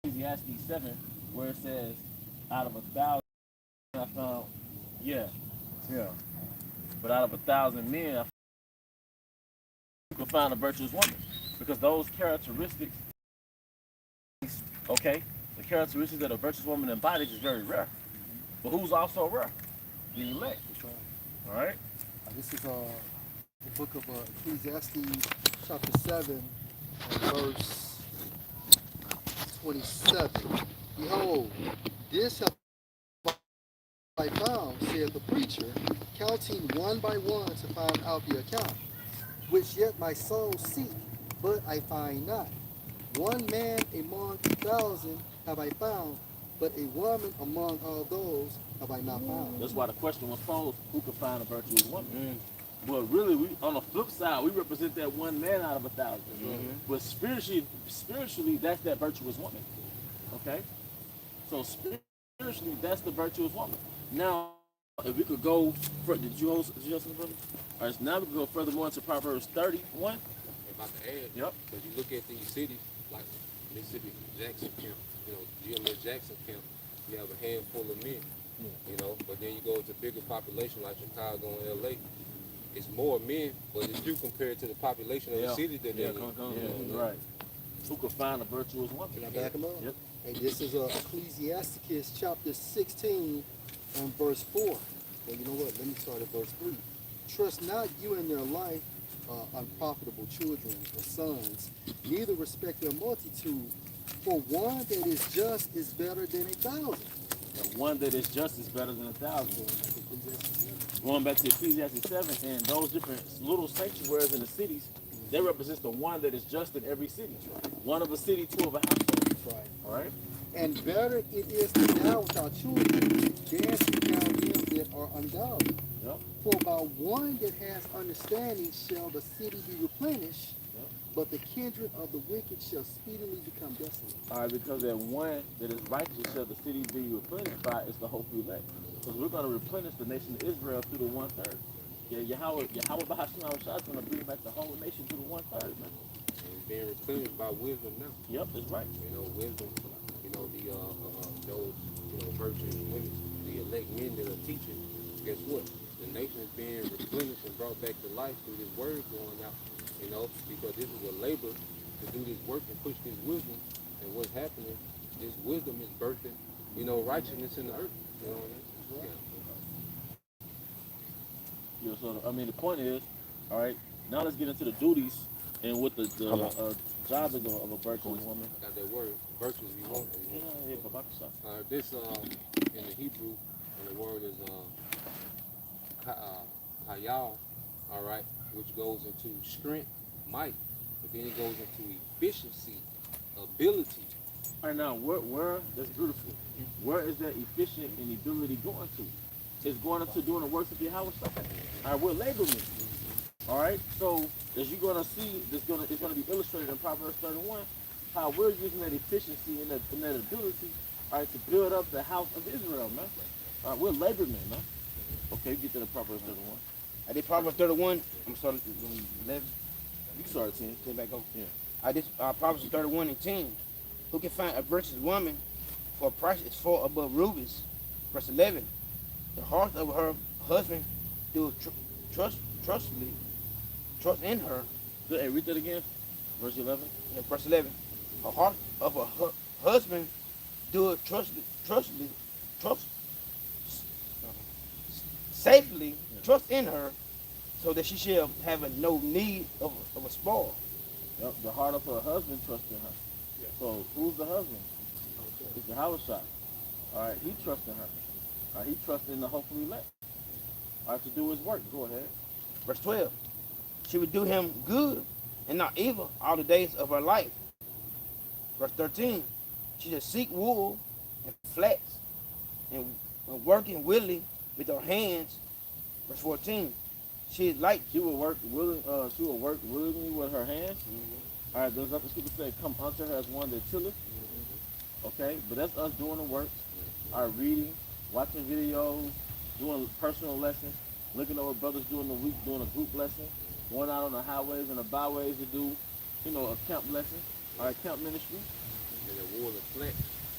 Ecclesiastes 7, where it says, out of 1,000 I found, yeah, yeah. But out of 1,000 men, I could find a virtuous woman. Because those characteristics, okay, the characteristics that a virtuous woman embodies is very rare. But who's also rare? The elect. That's right. All right? This is the book of Ecclesiastes, chapter 7, and verse 27. Behold, this have I found, saith the preacher, counting one by one to find out the account, which yet my soul seek, but I find not. One man among 1,000 have I found, but a woman among all those have I not found. That's why the question was posed, who could find a virtuous woman? But really, we on the flip side, we represent that one man out of 1,000. But spiritually, that's that virtuous woman. Okay? So spiritually, that's the virtuous woman. Now, if we could go, did you host something, brother? All right, so now we can go furthermore into Proverbs 31. About to add, Yep. because you look at these cities, like Mississippi Jackson Camp, GMS Jackson Camp, you have a handful of men, but then you go to bigger population like Chicago and LA, it's more men, but it's few compared to the population of the city that they're in. Right. Who could find a virtuous woman? Can I back him up? Yep. Hey, this is Ecclesiasticus chapter 16 and verse 4. Well, you know what? Let me start at verse 3. Trust not you in their life unprofitable children or sons, neither respect their multitude, for one that is just is better than 1,000. The one that is just is better than 1,000. Going back to Ecclesiastes 7, and those different little sanctuaries in the cities, they represent the one that is just in every city. One of a city, two of a household. Right. All right? And better it is to die without children than to down them that are ungodly. Yep. For by one that has understanding shall the city be replenished, but the kindred of the wicked shall speedily become desolate. All right, because that one that is righteous shall the city be replenished by is the hope elect. Because we're going to replenish the nation of Israel through the 1/3. Yeah, Yahweh Bahashim Shah is going to bring back the whole nation through the 1/3, man. And being replenished by wisdom now. Yep, that's right. Wisdom, those, virtuous women, the elect men that are teaching, guess what? The nation is being replenished and brought back to life through this word going out, because this is a labor to do this work and push this wisdom. And what's happening, this wisdom is birthing, righteousness in the earth. You know what I mean? Yeah. So, the point is, all right, now let's get into the duties and what the job is of a virtuous woman. I got that word, virtuous, you want. This, in the Hebrew, and the word is kayal, all right, which goes into strength, might, but then it goes into efficiency, ability. All right, now, where that's beautiful. Where is that efficient and ability going to? It's going into doing the works of Yahweh. All right, we're labormen. All right, so as you're going to see, it's going to be illustrated in Proverbs 31, how we're using that efficiency and that ability, all right, to build up the house of Israel, man. All right, we're labormen, man. Okay, get to the Proverbs 31. I did Proverbs 31. I'm starting 11. You can start at 10. 10 back over. Yeah. I did Proverbs 31 and 10. Who can find a virtuous woman? For a price is far above rubies. Verse 11. The heart of her husband do trust in her. Good. Hey, read that again. Verse 11. Yeah, verse 11. The heart of her husband do safely trust in her, so that she shall have no need of a spoil. Yep, the heart of her husband trusts in her. Yeah. So who's the husband? It's Yahweh Shah. All right, he trusts in her. All right, he trusts in the hopefully elect. All right, to do his work. Go ahead. Verse 12. She would do him good and not evil all the days of her life. Verse 13. She shall seek wool and flax and working willingly with her hands. Verse 14. She will work willingly with her hands. All right, there's nothing scripture say, come unto her as one that tilleth. Okay, but that's us doing the work. All right, reading, watching videos, doing personal lessons, looking over brothers during the week, doing a group lesson, going out on the highways and the byways to do, a camp lesson. All right, camp ministry. And the wool and flat.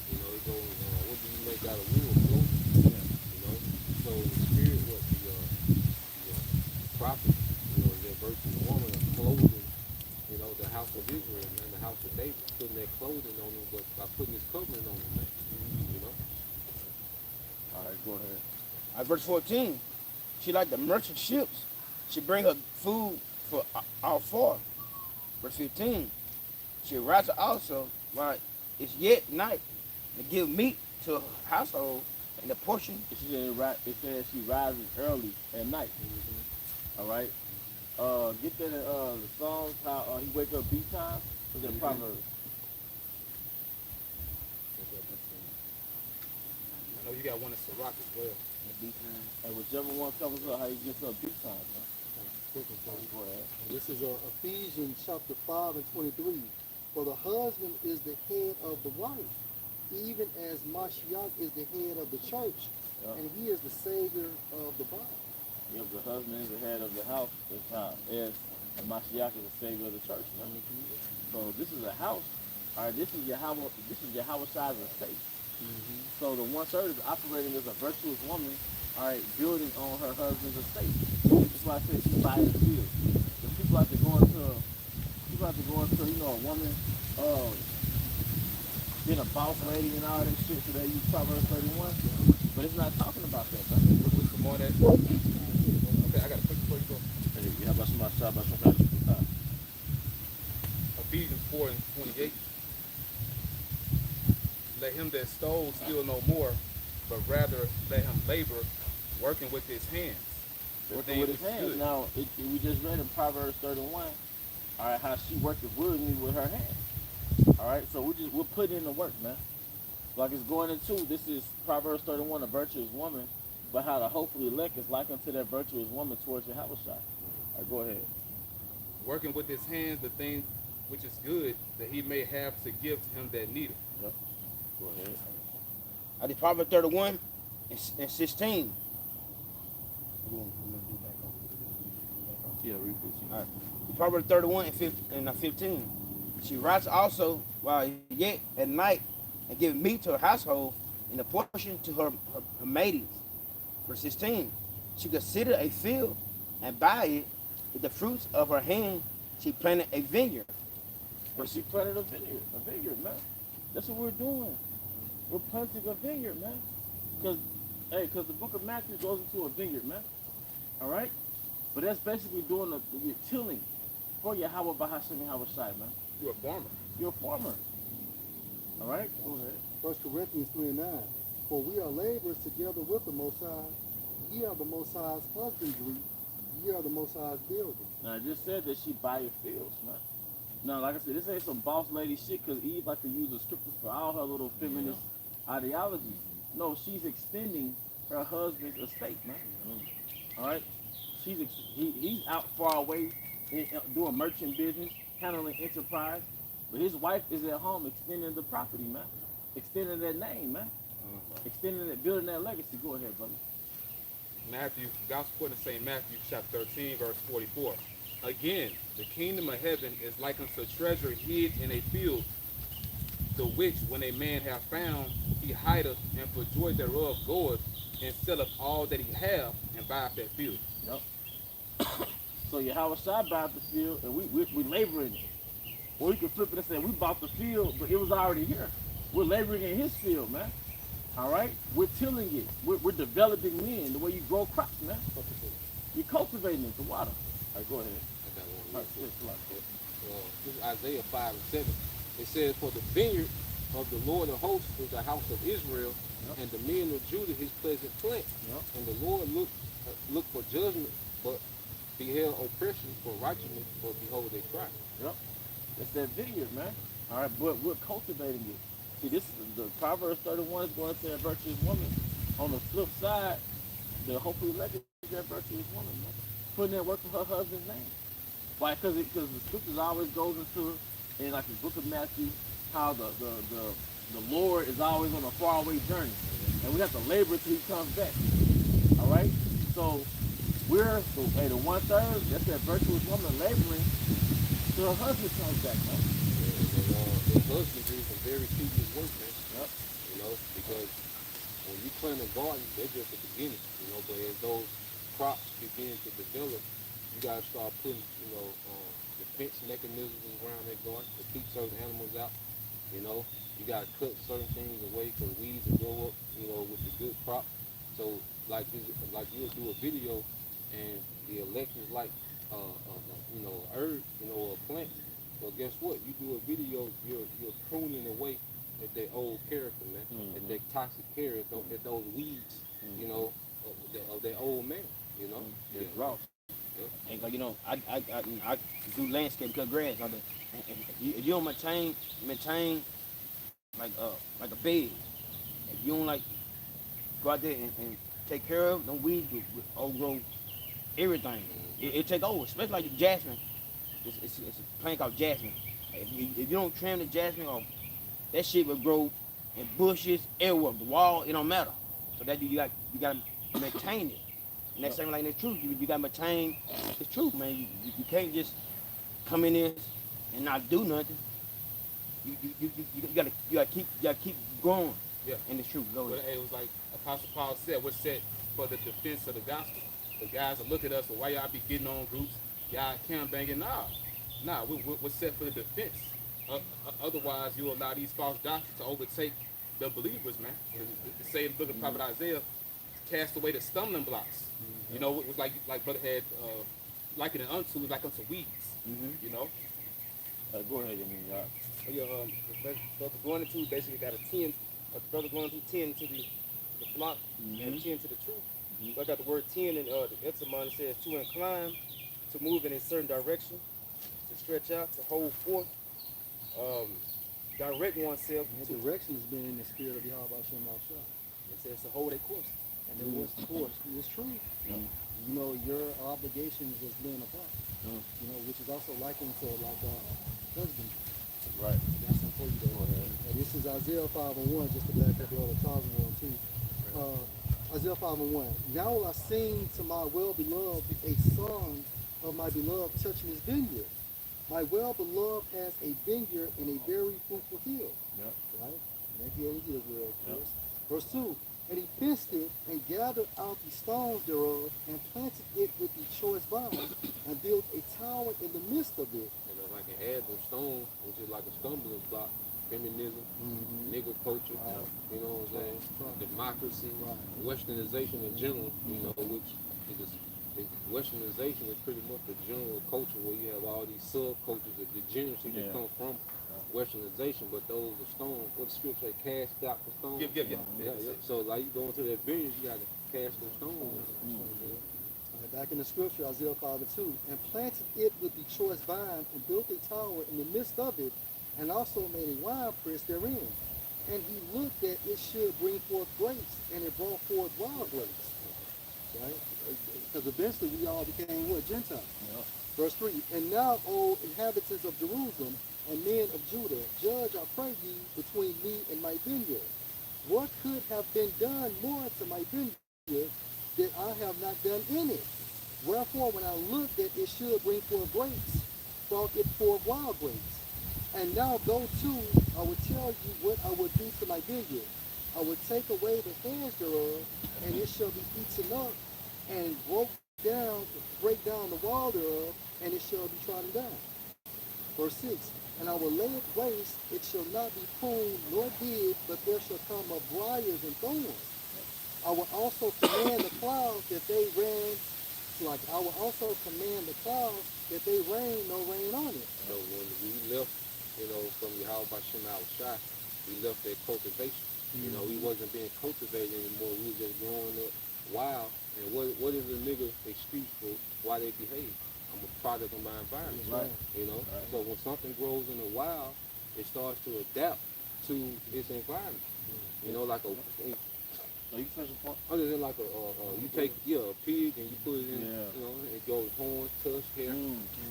You know, it goes, what do you make out of wool? Clothing. You know, so the spirit, what the prophet, you know, that virtuous woman of clothing, you know, the house of Israel, man, the house of David, putting that clothing on them, but by putting his covering on them, man. You know. All right, go ahead. Verse 14, she like the merchant ships. She bring her food for all four. Verse 15, she rises also while it's yet night and give meat to her household and the portion. It says she rises early at night. All right. Get that in the Psalms, how he wake up beat time. Was that Proverbs? I know you got one in Sirach as well. And whichever one comes up, how he gets up beat time, man. Go ahead. This is Ephesians chapter 5 and 23. For the husband is the head of the wife, even as Mashiach is the head of the church, and he is the savior of the body. Yep, the husband is the head of the house, as Mashiach is the savior of the church. Man. So this is a house. All right, this is Yahweh's side of the state. So the 1/3 is operating as a virtuous woman, all right, building on her husband's estate. That's why I say she's buying the field. The people have to go into, you know, a woman, being a boss lady and all that shit, so they use Proverbs 31. But it's not talking about that, man. What's some more of that? Okay, I got a quick before you go. How about somebody? Ephesians 4 and 28. Let him that stole steal no more, but rather let him labor, working with his hands. Working with his hands. Now, we just read in Proverbs 31, all right, how she worketh willingly with her hands. All right, so we're putting in the work, man. Like it's going into, this is Proverbs 31, a virtuous woman, but how the hopefully elect is likened to that virtuous woman towards Yahweh. All right, go ahead. Working with his hands the thing which is good, that he may have to give to him that needeth. Yep. Go ahead. I did Proverbs 31 and 16. Yeah, read 15. All right. Proverbs 31 and 15. She rises also while yet at night and give meat to her household and a portion to her maidens. Verse 16. She considered a field and by it with the fruits of her hand she planted a vineyard. But she planted a vineyard, man. That's what we're doing. We're planting a vineyard, man. Because the book of Matthew goes into a vineyard, man. All right? But that's basically doing the tilling for Yahweh Bahashem Yahweh Shai, man. You're a farmer. You're a farmer. All right? Go ahead. 1 Corinthians 3 and 9. For we are laborers together with the Most High. Ye are the Most High's husbandry. Ye are the Most High's building. Now, I just said that she buy your fields, man. Now, like I said, this ain't some boss lady shit because Eve like to use the scriptures for all her little feminist ideologies. No, she's extending her husband's estate, man. All right? He's out far away doing merchant business, handling enterprise, but his wife is at home extending the property, man. Extending that name, man. Extending that, building that legacy. Go ahead, brother. Matthew, Gospel according to St. Matthew chapter 13, verse 44. Again, the kingdom of heaven is like unto treasure hid in a field, the which when a man hath found, he hideth, and for joy thereof goeth, and selleth all that he hath, and buyeth that field. Yep. So Yahweh Shai bought the field, and we laboring it. Or you can flip it and say, we bought the field, but it was already here. We're laboring in his field, man. All right? We're tilling it. We're developing men, the way you grow crops, man. You're cultivating it, the water. All right, go ahead. I got one. All right, yes, This is Isaiah 5 and 7. It says, for the vineyard of the Lord of hosts is the house of Israel, and the men of Judah his pleasant plant. And the Lord looked for judgment, but beheld oppression for righteousness, for behold they cry. Yep. It's that vineyard, man. All right, but we're cultivating it. See, this is the Proverbs 31 is going to that virtuous woman. On the flip side, the hopefully legacy is that virtuous woman, man. Putting that work for her husband's name. Why? Because the scriptures always goes into, in like the book of Matthew, how the Lord is always on a faraway journey. And we have to labor until he comes back. All right? So we're the 1/3, that's that virtuous woman laboring till her husband comes back, man. husbandry is some very tedious work, man. Yep. You know, because when you plant a garden, that's just the beginning, you know, but as those crops begin to develop, you gotta start putting, defense mechanisms around that garden to keep certain animals out, you know. You gotta cut certain things away because weeds will grow up, with the good crop. So like you'll do a video and the elections like herb, or a plant. Well, guess what? You do a video, you're pruning away at that old character, man, at that toxic character, at those weeds, of that old man, There's drought. And I do landscape, cut grass. And if you don't maintain like a bed, if you don't like go out there and take care of them weeds, with overgrow everything. It take over, especially like the jasmine. It's a plant called jasmine. If you don't trim the jasmine off, that shit will grow in bushes everywhere. The wall, it don't matter. So that you gotta maintain it. And that's same like the truth. You gotta maintain the truth, man. You can't just come in there and not do nothing. You gotta keep growing. Yeah. In the truth. Go But ahead. it was like Apostle Paul said, what's set for the defense of the gospel. The guys will look at us, well, why y'all be getting on groups? Y'all can't banging. Nah, we're set for the defense. Otherwise, you allow these false doctrines to overtake the believers, man. It say in the book of Prophet Isaiah, cast away the stumbling blocks. You know, it was like brother had likened it unto weeds. You know. Go ahead, Brother going into basically got a 10, brother going to 10 to the flock and 10 to the truth. So I got the word 10 in the Examon. It says to incline, to move in a certain direction, to stretch out, to hold forth, direct oneself. And the direction has been in the spirit of Yahweh Shem Shah. It says to hold a course. And then what's the course? It's true. Your obligations as being a father, which is also likened to like husband. Right. That's important for you there. And this is Isaiah 5:1, just to back up the other thousand one too. Isaiah 5:1. Now will I sing to my well-beloved a song of my beloved touching his vineyard. My well-beloved has a vineyard in a very fruitful hill. Yep. Right? And that hill is Israel, of course. Verse 2. And he fenced it and gathered out the stones thereof and planted it with the choice vines and built a tower in the midst of it. If I can add those stones, which is like a stumbling block, feminism, nigger culture, you know what I'm saying? Democracy, westernization in general, which westernization is pretty much the general culture where you have all these subcultures of degeneracy that come from westernization, but those are stones. What the scripture say, cast out the stones? Yeah. So like you go into that vineyard, you gotta cast those stones. Back in the scripture, Isaiah 5:2, and planted it with the choice vine and built a tower in the midst of it, and also made a wine press therein. And he looked that it should bring forth grapes, and it brought forth wild grapes. Right? Because eventually we all became what? Gentiles. Yep. Verse 3, and now, O inhabitants of Jerusalem and men of Judah, judge, I pray ye, between me and my vineyard. What could have been done more to my vineyard that I have not done in it? Wherefore, when I looked that it should bring forth grapes, brought it forth wild grapes. And now go to, I will tell you what I will do to my vineyard. I will take away the hedge thereof, and it shall be eaten up, and break down the wall thereof, and it shall be trodden down. Verse 6, and I will lay it waste, it shall not be pruned nor did, but there shall come up briars and thorns. I will also command the clouds that they rain, I will also command the clouds that they rain no rain on it. So when we left, from Yahweh Shem Shah, we left that cultivation. We wasn't being cultivated anymore. We were just growing up wild. And what is a nigga excuse for why they behave? I'm a product of my environment. Right. So when something grows in the wild, it starts to adapt to its environment. Like You finish the point? other than like you take a pig and you put it in, it goes horns, tusk, hair.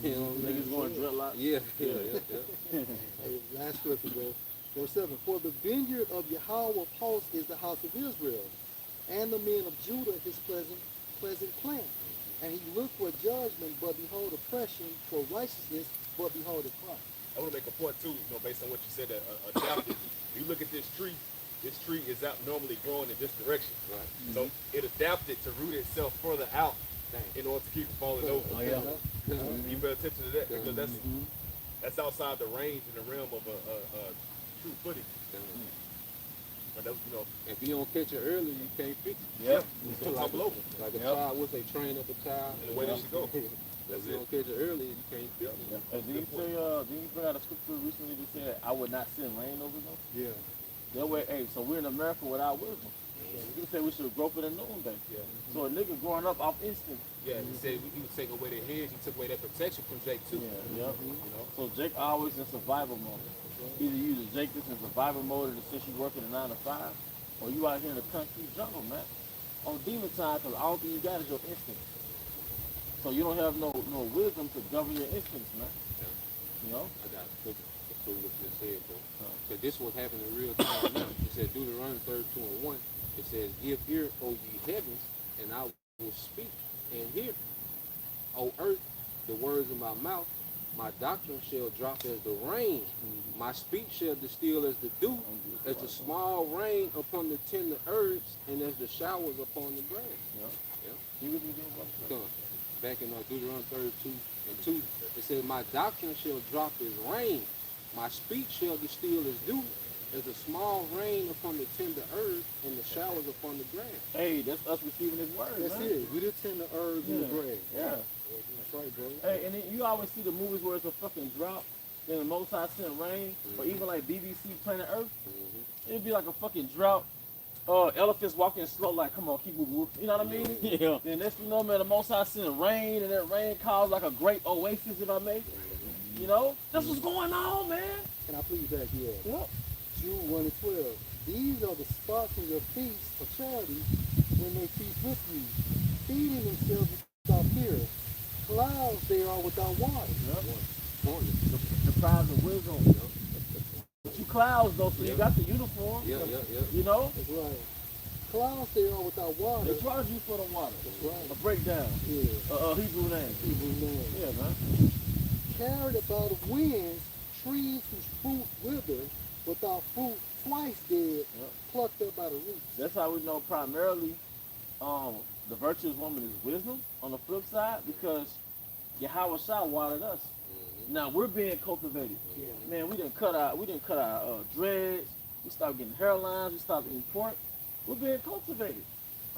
Niggas going to dreadlock? Yeah. Hey, last scripture, bro. Verse 7, for the vineyard of Yahweh of hosts is the house of Israel, and the men of Judah his pleasant plant. And he looked for judgment, but behold oppression, for righteousness, but behold a crop. I want to make a point too, based on what you said, adapted. You look at this tree is out normally growing in this direction. Right. So it adapted to root itself further out in order to keep from falling over. Oh, yeah. You pay attention to that because that's outside the range and the realm of a true footing. But that's, If you don't catch it early, you can't fix it. Yep. it's gonna tumble over. Like a Yep. child, once they train up a child, And the way they should go. If you don't catch it early, you can't fix it. Did you say, did you bring out a scripture recently that said, I would not send rain over them? Yeah. That way, hey, so we're in America without wisdom. You say we should grow for the noonday. Yeah. So a nigga growing up off instinct. Yeah, he said he was taking away their heads. He took away that protection from Jake too. Yeah, yeah. So Jake always in survival mode. Either you the Jake that's in survival mode and since you working a 9 to 5, or you out here in the country jungle, man. On demon time, because all thing you got is your instinct. So you don't have no wisdom to govern your instincts, man. You know? I got to prove what you just said, bro. Because this was happening in real time now. It said, Deuteronomy 32:1. It says, give ear, O ye heavens, and I will speak and hear. O earth, the words of my mouth, my doctrine shall drop as the rain. My speech shall distill as the dew, as the small rain upon the tender herbs, and as the showers upon the grass. You really do what I'm saying? Back in Deuteronomy 32:2, it says, my doctrine shall drop as rain. My speech shall distill as dew, as a small rain upon the tender earth and the showers upon the grass. Hey, that's us receiving his word, That's man. it. We just tend to herbs in the grass. Yeah. That's right, bro. Hey, and then you always see the movies where it's a fucking drought, then the Most High sent rain, or even like BBC Planet Earth, it'd be like a fucking drought. Elephants walking slow, like, come on, keep moving. You know what I mean? Yeah. Then next you know, man, the Most High sent rain, and that rain caused like a great oasis, if I may. You know? That's what's going on, man. Can I please back you up? Yep. Jude 1 and 12. These are the spots in your feasts of charity when they feast with you, feeding themselves without fear. Clouds they are without water. Yep. The prize of wisdom. But you clouds, though, so you got the uniform. Yeah. You know? That's right. Clouds they are without water. They charge you for the water. That's right. A breakdown. Yeah. Hebrew name. Hebrew name. Yeah, man. Carried about of winds, trees whose fruit wither, without fruit, twice dead, plucked up by the roots. That's how we know primarily the virtuous woman is wisdom on the flip side, because Yahweh Shah watered us. Now we're being cultivated. Yeah. Man, we didn't cut our dreads, we stopped getting hairlines, we stopped eating pork. We're being cultivated.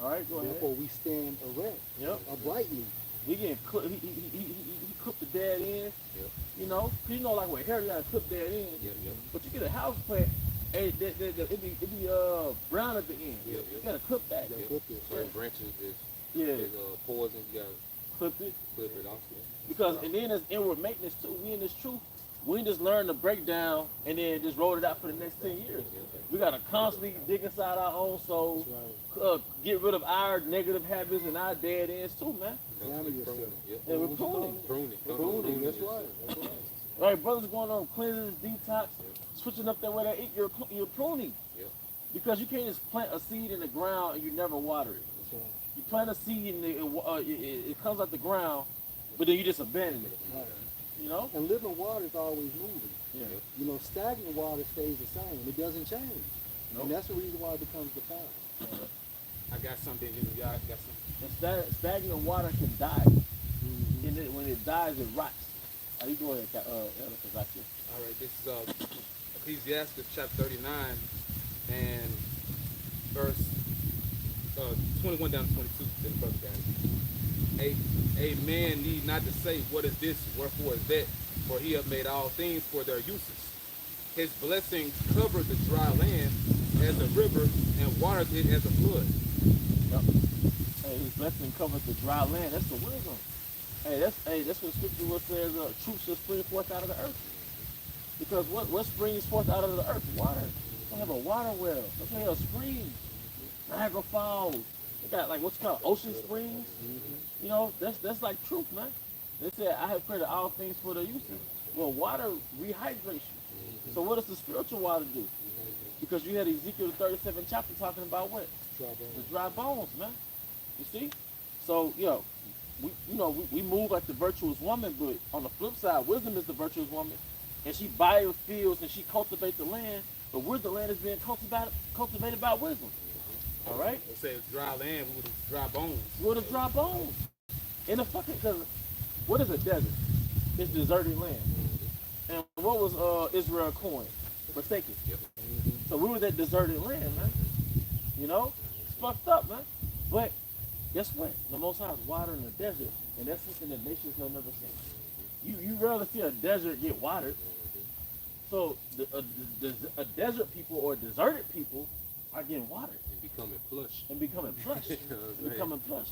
All right, go ahead. Therefore we stand erect, Yep. uprightly. We getting he clipped the dead end. Yep. You know, 'cause you know, like with hair, you gotta clip dead end. Yeah. But you get a house plant, hey, it be brown at the end. Yeah. You gotta clip that. Yeah. Clip it. Certain branches is Yeah, poison, you gotta clip it. clip it off. Because and then there's inward maintenance too. We in this truth. We didn't just learn the breakdown and then just roll it out for the next 10 years. We gotta constantly dig inside our own soul, That's get rid of our negative habits and our dead ends too, man. Examine yourself. And we're pruning. Pruning. That's right. That's right. All right, brothers going on cleanses, detox, switching up that way they eat. You're pruning. Yep. Because you can't just plant a seed in the ground and you never water it. That's right. You plant a seed and it comes out the ground, but then you just abandon it. Right. You know? And living water is always moving. Yeah. You know, stagnant water stays the same. It doesn't change. Nope. And that's the reason why it becomes defiled. I got something, y'all got something. And stagnant water can die. And when it dies, it rots. How you doing, Elder Kazaki? All right, this is Ecclesiastes chapter 39 and verse 21 down to 22. Then brother got it. A man need not to say, what is this, wherefore is that, for he hath made all things for their uses. His blessings covered the dry land as a river and watered it as a flood. Yep. Hey, his blessing covers the dry land. That's the wisdom. Hey, that's what scripture will says, truth shall spring forth out of the earth. Because what springs forth out of the earth? Water. They have a water well. They have a spring. Niagara Falls. They got like what's called ocean springs. You know, that's like truth, man. They said, I have created all things for their uses. Well, water rehydrates you. So what does the spiritual water do? Because you had Ezekiel 37th chapter talking about what? The dry bones, man. You see? So, we move like the virtuous woman, but on the flip side, wisdom is the virtuous woman, and she biofields and she cultivates the land, but where the land is being cultivated by wisdom. All right? They say it's dry land, we would have dry bones. Where the dry bones? In the fucking, because what is a desert? It's deserted land. And what was Israel coined? Forsaken. So we were that deserted land, man. You know? It's fucked up, man. But guess what? The Most High is water in the desert, and that's something that nations have never seen. You rarely see a desert get watered. So a desert people or deserted people are getting watered And becoming plush. and becoming plush. You know what I'm saying? Becoming plush.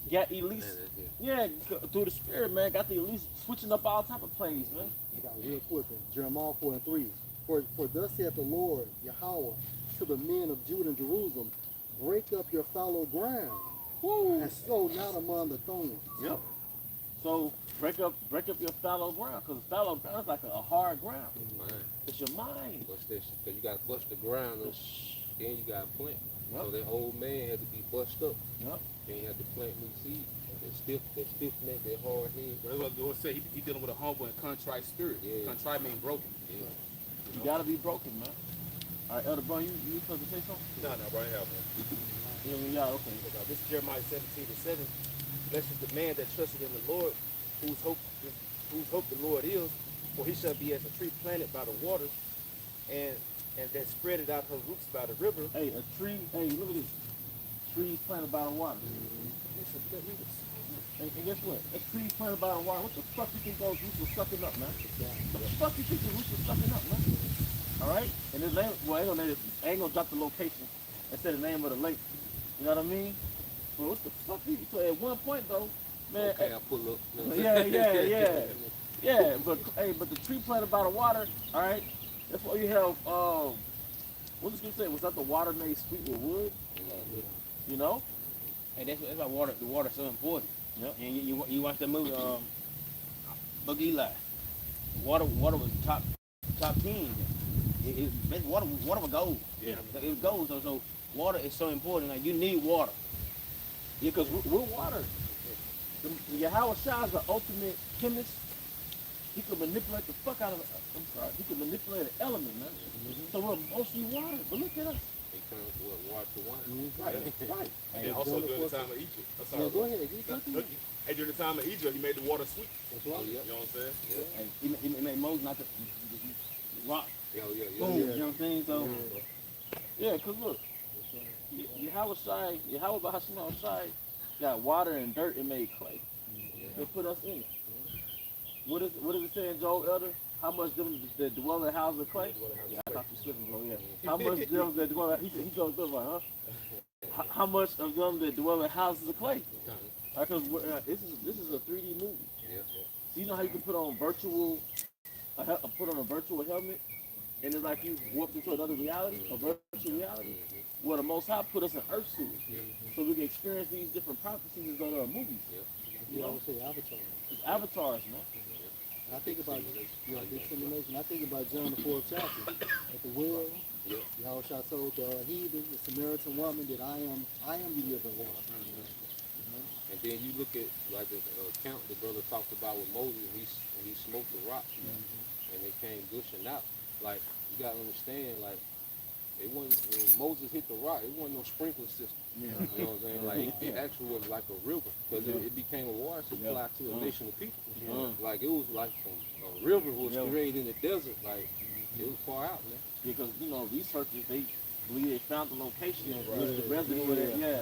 Yeah. Got elites. Man, that's it. Yeah, through the spirit, man. Got the elites switching up all type of plays, man. I got real quick. Jeremiah 4:3. For thus saith the Lord Yahweh to the men of Judah and Jerusalem, break up your fallow ground Woo. and sow not among the thorns. Yep. So break up your fallow ground, because fallow ground is like a hard ground. Man, It's your mind. bust that shit. Cause you gotta bust the ground up, then you gotta plant. Yep. So that old man had to be bust up. Yep. Then you had to plant new seed. That stiff neck, that hard head. But that's what the Lord said. He dealing with a humble and contrite spirit. Yeah. Contrite means broken. Yeah. You gotta be broken, man. All right, Elder Bro, you supposed to say something? No, bro, I have one. Yeah, okay. This is Jeremiah 17:7. Blessed is the man that trusted in the Lord, whose hope the Lord is, for he shall be as a tree planted by the waters, and that spreadeth out her roots by the river. Hey, a tree. Hey, look at this. Trees planted by the water. And guess what? A tree planted by the water. What the fuck you think those roots are sucking up, man? What the fuck you think the roots are sucking up, man? All right. And his name. Well, I ain't gonna drop the location and say the name of the lake. You know what I mean? But what the fuck? So at one point though, man. Okay, I pull up. You know what I'm Yeah, saying? yeah, yeah. Yeah, but hey, but the tree planted by the water, all right. That's why you have what was I gonna say? Was that the water made sweet with wood? You know? And that's why the water's so important. Yep. And you watch that movie, Bug Eli. Water was top 10. That's water was gold. Yeah. It was gold. So water is so important. Like you need water. Yeah, because we're water. Yahweh Shah is the ultimate chemist. He could manipulate the fuck out of he could manipulate an element, man. So we're mostly water. But look at us. They turn water to wine. Right. And then also during the time of Egypt. I'm sorry, Yeah, go bro. ahead. You talking? Hey, during the time of Egypt, he made the water sweet. That's Oh, right. yeah. You know what I'm saying? Yeah. And he made Moses not to rock. Yeah, yeah, yeah. Boom. yeah. You know what I'm saying? So Yeah, because look, Yahweh Bahashim Shai got water and dirt and made clay. They put us in it. What does it say in Joel Elder? How much them that dwell in houses of clay? Yeah, I thought you slipping, bro. Yeah. How much them that dwell in, he told us, like, huh? How much of them that dwell in houses of clay? Because this is a 3D movie. Yeah. So you know how you can put on a virtual helmet, and it's like you warped into another reality, a virtual reality. Well, the Most High put us in Earth suits, so we can experience these different prophecies as though they're movies. You always say Avatar. It's avatars, man. I think about dissemination. I think about John the 4th chapter at the well. Yeah. Yahweh told the heathen, the Samaritan woman, that I am the living water. And then you look at like the account the brother talked about with Moses when he smoked the rock and it came gushing out. Like you gotta understand, like it wasn't when Moses hit the rock, it wasn't no sprinkler system. Yeah. You know what I'm saying? Like it actually was like a river because it became a water supply to a nation of people. Like it was like a river was created in the desert. Like it was far out, man. Because you know researchers they believe they found the location and the residue of that. Yeah.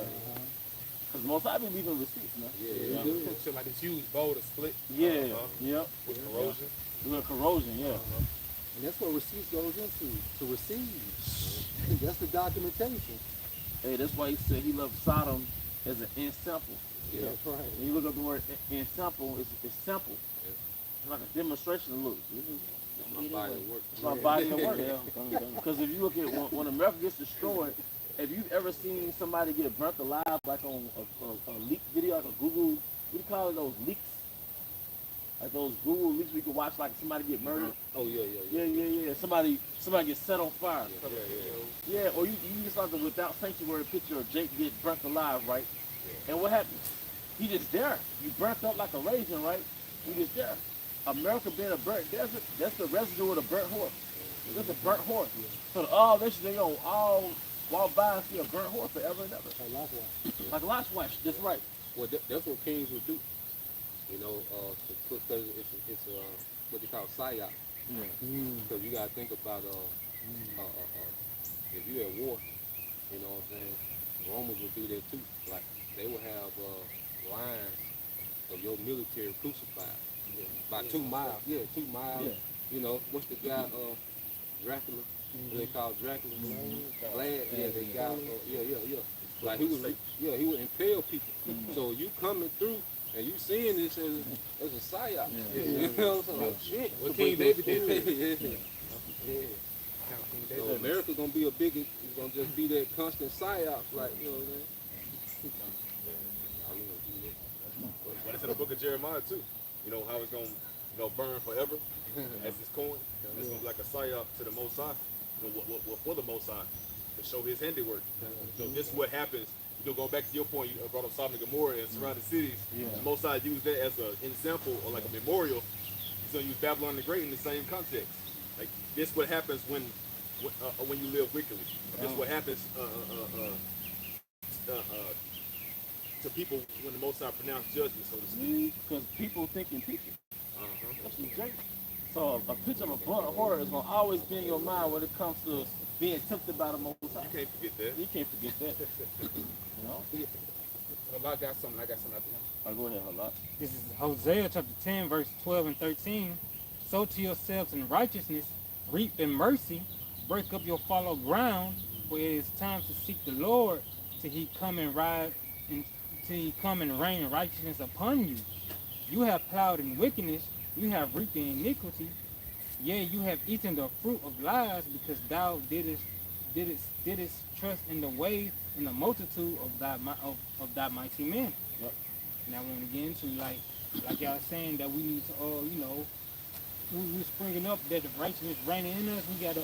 Because most I be leaving receipts, man. Yeah. So like this huge bowl to split. Yeah. Yep. With corrosion. A little corrosion. Yeah. And that's what receipts goes into, to receive. That's the documentation. Hey, that's why he said he loved Sodom as an ensample. Yeah. That's right. When you look up the word ensample, it's simple. Yeah. It's like a demonstration of looks. My body of work. It's my body of work. Because if you look at when America gets destroyed, have you ever seen somebody get burnt alive like on a leak video, like a Google, what do you call it, those leaks? Like those Google leaks we could watch like somebody get murdered. Oh yeah. Yeah. Somebody gets set on fire. Yeah. Yeah, or you just like the Without Sanctuary picture of Jake get burnt alive, right? And what happens? He just there. You burnt up like a raisin, right? You just there. America being a burnt desert, that's the residue of the burnt horse. That's a burnt horse. So all this, they gonna all walk by and see a burnt horse forever and ever. Like a last watch. That's right. Well, that's what kings would do. You know, because it's what they call psyop. Because you gotta think about if you at war, you know what I'm saying? Romans would do that too. Like they would have lines of your military crucified by 2 miles. Yeah, 2 miles. Yeah. You know, what's the guy? Dracula. What they call Dracula? Vlad. Yeah, they got. Yeah. Like he would impale people. So you coming through and you seeing this as a psyop. You know, so shit. What King David did. Yeah. So America gonna be a big. It's gonna just be that constant psyop, like you know what I'm saying. But it's in the book of Jeremiah too. You know how it's gonna burn forever as it's corn. It's gonna be like a psyop to the Most High. You know, what for the Most High to show His handiwork. So this is what happens. You know, going back to your point, you brought up Sodom and Gomorrah and surrounding cities. The Most High used that as an example or like a memorial. He's gonna use Babylon the Great in the same context. Like this, what happens when you live wickedly. This is what happens to people when the Most High pronounced judgment, so to speak. Because people thinking people. That's the drink. So a picture of a burnt horse is gonna always be in your mind when it comes to being tempted by the Most High. You can't forget that. You can't forget that. You know? I got something out there. All right, go ahead, Halak. This is Hosea chapter 10, verse 12 and 13. Sow to yourselves in righteousness, reap in mercy, break up your fallow ground, for it is time to seek the Lord till he come and rain righteousness upon you. You have plowed in wickedness, you have reaped in iniquity. Yea, you have eaten the fruit of lies, because thou didst trust in the way and the multitude of thy mighty men. Yep. Now when we get into like y'all saying that we need to we're springing up that the righteousness reigning in us, we gotta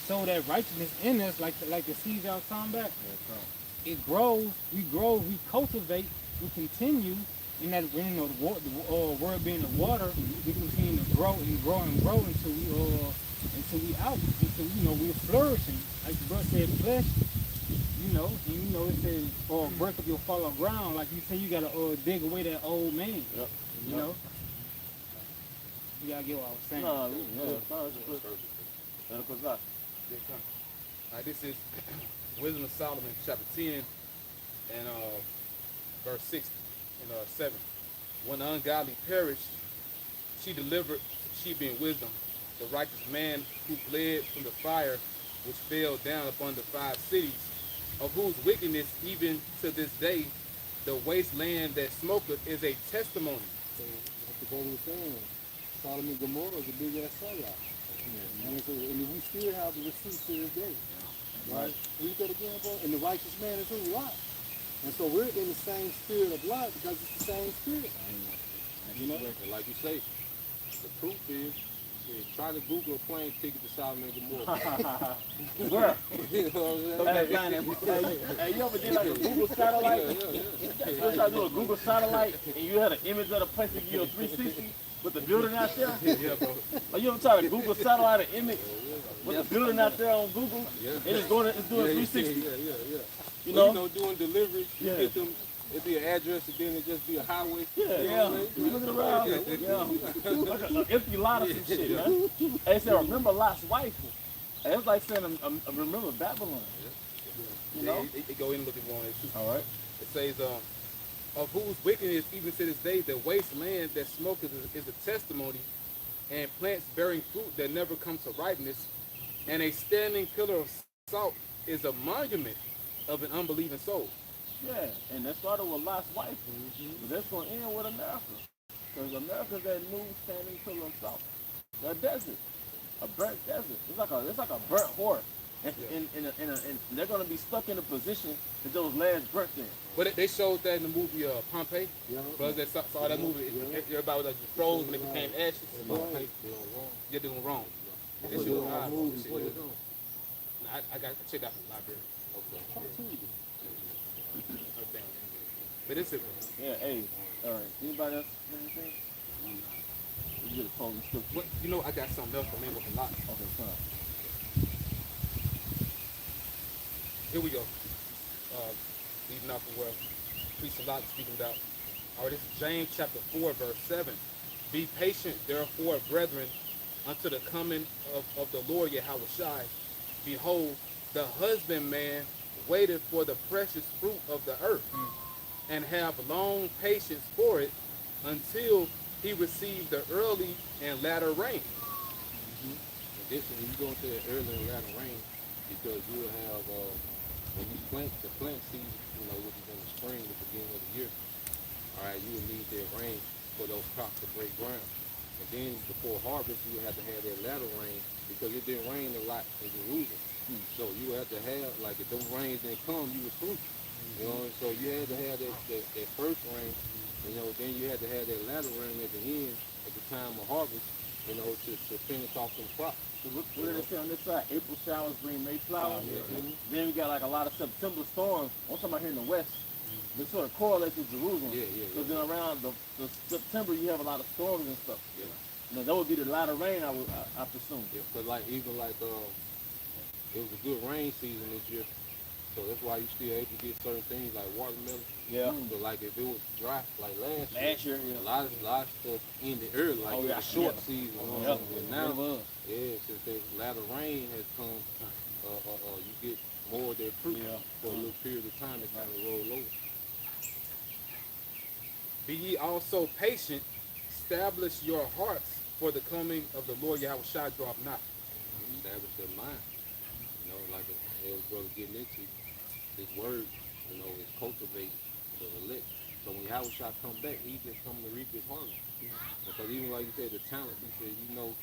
sow that righteousness in us like the seeds I was talking about. It grows, we cultivate, we continue in that the word being the water, we continue to grow and grow and grow until we're flourishing. Like the brother said, flesh, it says, break up your fallow ground. Like you say, you gotta dig away that old man. Yep. You know? You gotta get what I was saying. This is Wisdom of Solomon, chapter 10, and verse 6 and 7. When the ungodly perish, she delivered, she being wisdom, the righteous man who fled from the fire which fell down upon the 5 cities, of whose wickedness even to this day the wasteland that smoketh is a testimony. So that's what we were saying. Sodom and Gomorrah is a big ass psyop. And we still have the receipts to this day. Right? Read that again, bro. And the righteous man is who? Lot. And so we're in the same spirit of Lot because it's the same spirit. You know? And like you say, the proof is, try to Google a plane ticket to Sodom and Gomorrah. Where? You know what I'm saying? Hey, you ever did like a Google satellite? Yeah. You ever try to do a Google satellite and you had an image of the place to give you a 360 with the building out there? Yeah, bro. Or you ever try to Google satellite an image with the building out there on Google? Yeah. It's doing 360. Yeah. You Well, know? doing deliveries, you Yeah. get them, it'd be an address and then it'd just be a highway. Yeah. You looking around? Yeah. Like an empty lot of some shit, man. Hey, it said, remember Lot's wife. Hey, it's like saying, remember Babylon. You know? It go in and look at one too. All right. It says, of whose wickedness even to this day the wasteland that smoketh is a testimony, and plants bearing fruit that never comes to ripeness, and a standing pillar of salt is a monument of an unbelieving soul. Yeah, and that started with Lot's wife. But that's going to end with America. Because America's that new standing pillar of salt. A desert. A burnt desert. It's like a burnt horse. And they're going to be stuck in a position that those last burnt there. But they showed that in the movie Pompeii. Yeah. Brothers that saw that movie, everybody was like froze when they became ashes. You're doing wrong. That shit was hard. I got to check out from the library. But it's it. Yeah, hey. All right. Anybody else have anything? You get a closing scripture. What, you know, I got something else that may work a lot. Okay, fine. Here we go. Leading off of where Priest Lot speaking about. All right, this is James chapter 4, verse 7. Be patient, therefore, brethren, unto the coming of the Lord Yahushua. Behold, the husbandman waited for the precious fruit of the earth, and have long patience for it, until he receive the early and latter rain. This is you go into the early and latter rain, because you will have when you plant the plant season, you know, which is in the spring, the beginning of the year. All right, you will need that rain for those crops to break ground. And then before harvest, you will have to have that latter rain, because it didn't rain a lot in Jerusalem. So you will have to have, like, if those rains didn't come, you was through. You know, so you had to have that first rain, you know, then you had to have that latter rain at the end, at the time of harvest, you know, to finish off some crops. So what did it say on this side? April showers bring May flowers. Yeah. Then we got like a lot of September storms. I'm talking about here in the west. This sort of correlates with Jerusalem. Yeah. So then around the September, you have a lot of storms and stuff. Yeah. Now that would be the latter rain, I presume. Yeah, but like even like it was a good rain season this year, so that's why you still able to get certain things like watermelon. Yeah. So like if it was dry like last Last year, yeah. a lot of stuff ended early, like Oh, it yeah. was a short Yeah. season. You know? Yep. And now, It was. yeah, since the latter rain has come, you get more of their fruit Yeah. for a little period of time. It kind of roll over. Be ye also patient, establish your hearts, for the coming of the Lord Yahushua draweth nigh. Establish their mind. You know, like a brother getting into this word, you know, is cultivate the elect. So when Yahushua come back, he just come to reap his harvest. Because even like you said, the talent, he said, you know,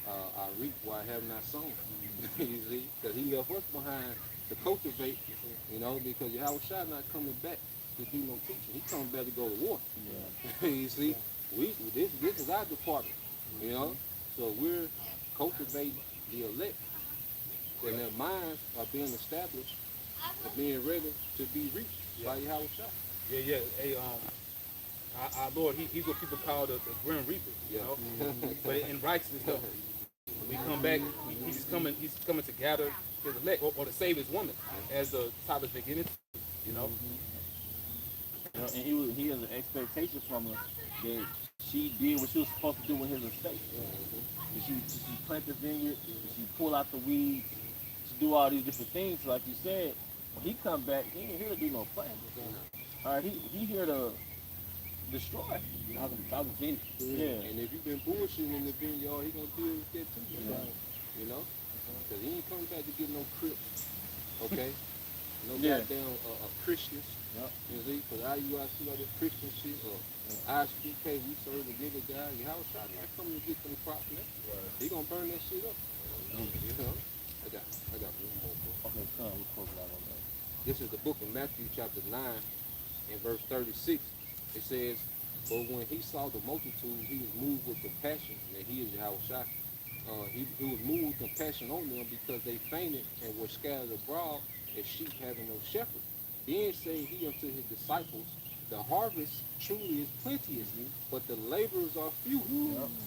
I reap what I have not sown. You see? Because he left us behind to cultivate, you know, because Yahushua not coming back to do no teaching. He coming back to go to war. Yeah. You see? This is our department, you know? So we're cultivating the elect. And their minds are being established and being ready to be reached by Yahushua. Yeah. Hey, our Lord, he's what people call the Grim Reaper, you know. But in righteousness, though, when we come back, he's coming to gather his elect, or to save his woman, as the topic's been getting into, you know. You know, and he has an expectation from her that she did what she was supposed to do with his estate. That she plant the vineyard, she pull out the weeds, she do all these different things. Like you said, when he come back, he ain't here to do no planting. All right, he here to destroy. I was finished. Yeah. And if you've been bullshitting in the vineyard, he gonna deal with that too. You know? Because he ain't coming back to get no crips. Okay? No Yeah. goddamn Christians. Yep. You see? Because I see all this Christian shit, or ISPK, we serve the nigga guy. Yahushua not coming to get them crops, man. He gonna burn that shit up. You know? I got one more book. Okay, come, we spoke about all that. This is the book of Matthew chapter 9 and verse 36. It says, but when he saw the multitude, he was moved with compassion, and he is Yahushua. He was moved with compassion on them because they fainted and were scattered abroad as sheep having no shepherd. Then said he unto his disciples, the harvest truly is plenteous, but the laborers are few.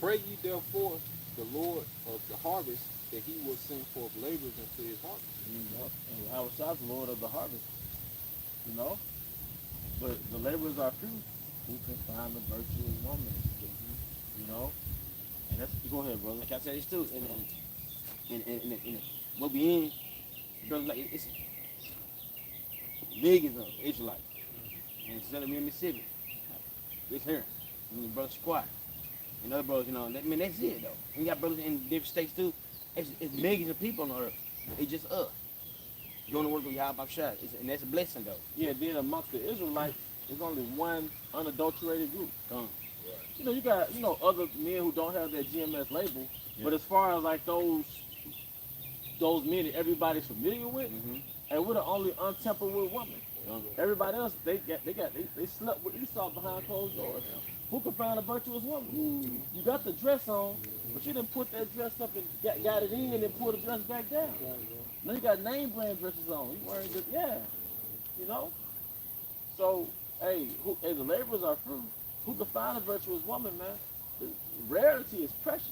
Pray ye therefore the Lord of the harvest that he will send forth laborers into his harvest. Yep. And Yahushua is the Lord of the harvest. You know? But the laborers are few. Who can find the virtuous woman? You know? And that's, go ahead, brother. Like I said, it's too, and what we in, brothers, like it's millions of Israelites, and instead of me in Mississippi, it's here, and brother Squat, and other brothers, you know, I mean that's it though. And you got brothers in different states too. It's millions of people on the earth. It's just us doing the work of Yahweh Shai, and that's a blessing though. Yeah, then amongst the Israelites, there's only one unadulterated group. Come. You know, you got, other men who don't have that GMS label, but as far as like those men that everybody's familiar with, and we're the only untempered with women. Everybody else, they slept with Esau behind closed doors. Who can find a virtuous woman? You got the dress on, but you didn't put that dress up and got it in and pulled the dress back down. Now you got name brand dresses on. You wearing good, you know. So, hey, the laborers are few. Who can find a virtuous woman, man? Rarity is precious.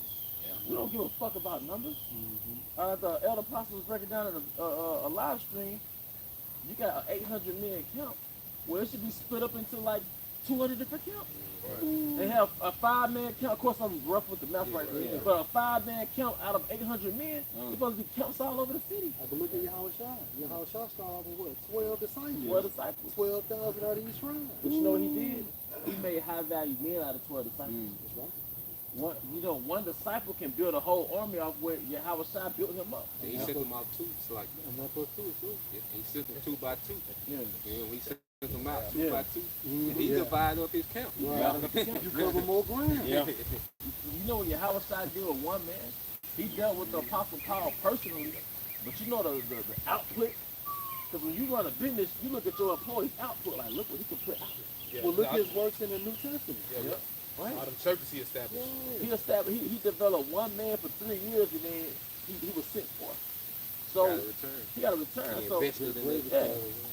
We don't give a fuck about numbers. The elder apostle was breaking down in a live stream. You got an 800 men camp. Well, it should be split up into like 200 different camps. They have a 5-man camp. Of course, I'm rough with the math right there. But a 5-man camp out of 800 men, there's supposed to be camps all over the city. I can look at Yahweh Shai. Yahweh Shai started off with what? 12 disciples. 12 disciples. 12,000 out of each tribe. But you know what he did? He made high-value men out of 12 disciples. That's right. One disciple can build a whole army off where Yahweh Shai built him up. And he sent them out two, it's like And one plus two is two. he sent them 2 by 2. Yeah. And we sent them out 2 Yeah. by 2. And he Yeah. divided up his camp. Right. You cover more ground. Yeah. You know what Yahweh Shai did with one man? He dealt with the Apostle Paul personally, but you know the output? Because when you run a business, you look at your employees' output, like, look what he can put out. Yeah. Well, look at his works in the New Testament. Yeah. Right? All them churches he established. He developed one man for 3 years, and then he was sent for. So Got a return. he got a return. He So invested in it. yeah.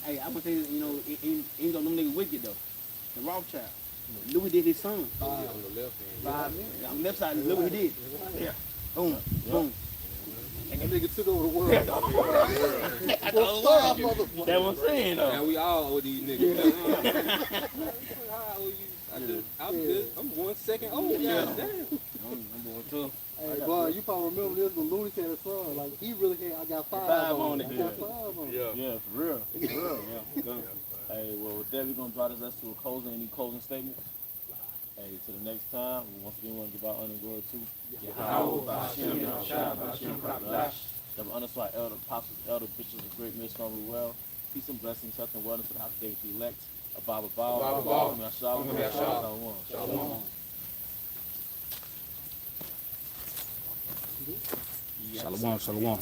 Hey, I'm gonna say, you know, even though them niggas wicked though, the Rothschild, Louis did his son. On the left hand. 5 men. On the left side, look what he did. Yeah. Boom, boom. And that nigga took over the world. That's Motherfucker. what I'm saying, Now though. we all owe these niggas. How old you? I'm good. I'm 1 second old. Yeah. God damn. I'm going too. Hey, boy, you probably remember this when Looney had a song. Like, he really had, I got 5 on it. I got 5 on it. Yeah. Yeah, for real. For real. Hey, well, with that, we're going to draw this to a closing. Any closing statements? Hey, to the next time, we once again want to give our honor and glory to Yahweh, Hashem, Yahshua, Hashem, Kadash. Have honor to our elder apostles, elder bishops of great millstone we well. Peace and blessings, health and wellness to the house of David, the elect. Abba, Abba, Shalom, Shalom. Shalom. Yes. Shalom, shalom.